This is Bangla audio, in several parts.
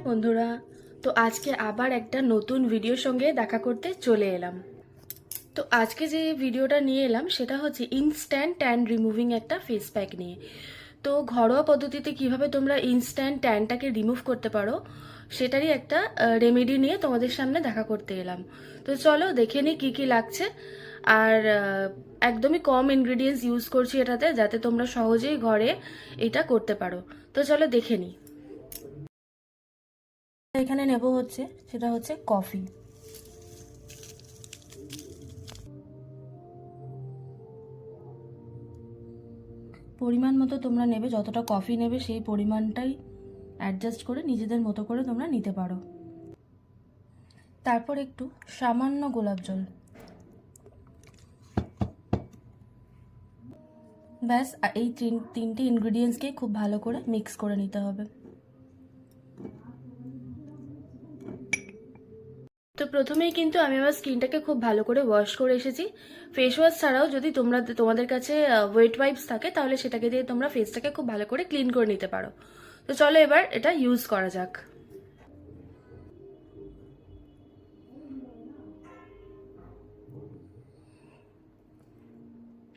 বন্ধুরা, তো আজকে আবার একটা নতুন ভিডিওর সঙ্গে দেখা করতে চলে এলাম। তো আজকে যে ভিডিওটা নিয়ে এলাম সেটা হচ্ছে ইনস্ট্যান্ট ট্যান রিমুভিং একটা ফেস প্যাক নিয়ে। তো ঘরোয়া পদ্ধতিতে কিভাবে তোমরা ইনস্ট্যান্ট ট্যানটাকে রিমুভ করতে পারো সেটারই একটা রেমেডি নিয়ে তোমাদের সামনে দেখা করতে এলাম। তো চলো দেখে নিই কী কী লাগছে। আর একদমই কম ইনগ্রিডিয়েন্টস ইউজ করছি এটাতে, যাতে তোমরা সহজেই ঘরে এটা করতে পারো। তো চলো দেখে নিই। এখানে নেব হচ্ছে সেটা হচ্ছে কফি। পরিমাণ মতো তোমরা নেবে, যতটা কফি নেবে সেই পরিমাণটাই অ্যাডজাস্ট করে নিজেদের মতো করে তোমরা নিতে পারো। তারপর একটু সামান্য গোলাপ জল, ব্যাস। এই তিনটে ইনগ্রিডিয়েন্টসকে খুব ভালো করে মিক্স করে নিতে হবে। তো প্রথমেই কিন্তু আমি আমার স্কিনটাকে খুব ভালো করে ওয়াশ করে এসেছি। ফেস ওয়াশ ছাড়াও যদি তোমাদের কাছে ওয়েট ওয়াইপস থাকে তাহলে সেটাকে দিয়ে তোমরা ফেসটাকে খুব ভালো করে ক্লিন করে নিতে পারো। তো চলো এবার এটা ইউজ করা যাক।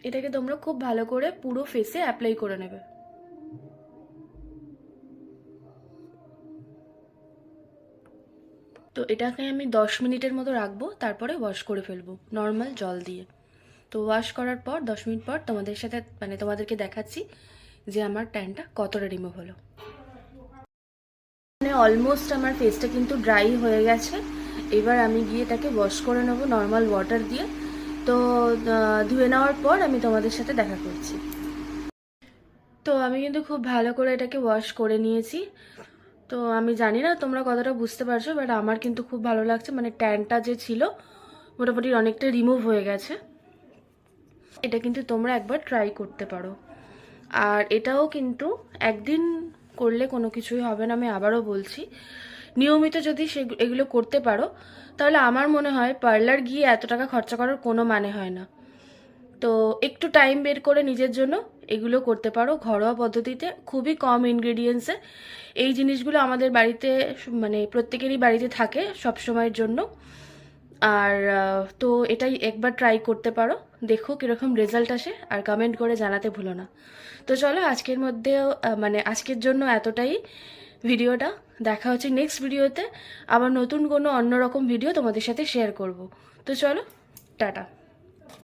এটাকে তোমরা খুব ভালো করে পুরো ফেসে অ্যাপ্লাই করে নেবে। তো এটাকে আমি 10 মিনিটের মতো রাখবো, তারপরে ওয়াশ করে ফেলবো নর্মাল জল দিয়ে। তো ওয়াশ করার পর 10 মিনিট পর তোমাদেরকে দেখাচ্ছি যে আমার ট্যানটা কতটা রিমুভ হলো। মানে অলমোস্ট আমার ফেসটা কিন্তু ড্রাই হয়ে গেছে। এবার আমি গিয়ে এটাকে ওয়াশ করে নেবো নর্মাল ওয়াটার দিয়ে। তো ধুয়ে নেওয়ার পর আমি তোমাদের সাথে দেখা করছি। তো আমি কিন্তু খুব ভালো করে এটাকে ওয়াশ করে নিয়েছি। তো আমি জানি না তোমরা কতটা বুঝতে পারছো, বাট আমার কিন্তু খুব ভালো লাগছে। মানে ট্যানটা যে ছিল মোটামুটি অনেকটা রিমুভ হয়ে গেছে। এটা কিন্তু তোমরা একবার ট্রাই করতে পারো। আর এটাও কিন্তু একদিন করলে কোনো কিছুই হবে না, আমি আবারও বলছি। নিয়মিত যদি এগুলো করতে পারো তাহলে আমার মনে হয় পার্লার গিয়ে এত টাকা খরচা করার কোনো মানে হয় না। তো একটু টাইম বের করে নিজের জন্য এগুলো করতে পারো ঘরোয়া পদ্ধতিতে, খুবই কম ইনগ্রেডিয়েন্টসে। এই জিনিসগুলো আমাদের বাড়িতে মানে প্রত্যেকেরই বাড়িতে থাকে সব সময়ের জন্য। আর তো এটাই একবার ট্রাই করতে পারো, দেখো কীরকম রেজাল্ট আসে, আর কমেন্ট করে জানাতে ভুলো না। তো চলো আজকের মধ্যেও মানে আজকের জন্য এতটাই ভিডিওটা। দেখা হচ্ছে নেক্সট ভিডিওতে, আবার নতুন কোনো অন্যরকম ভিডিও তোমাদের সাথে শেয়ার করব। তো চলো, টাটা।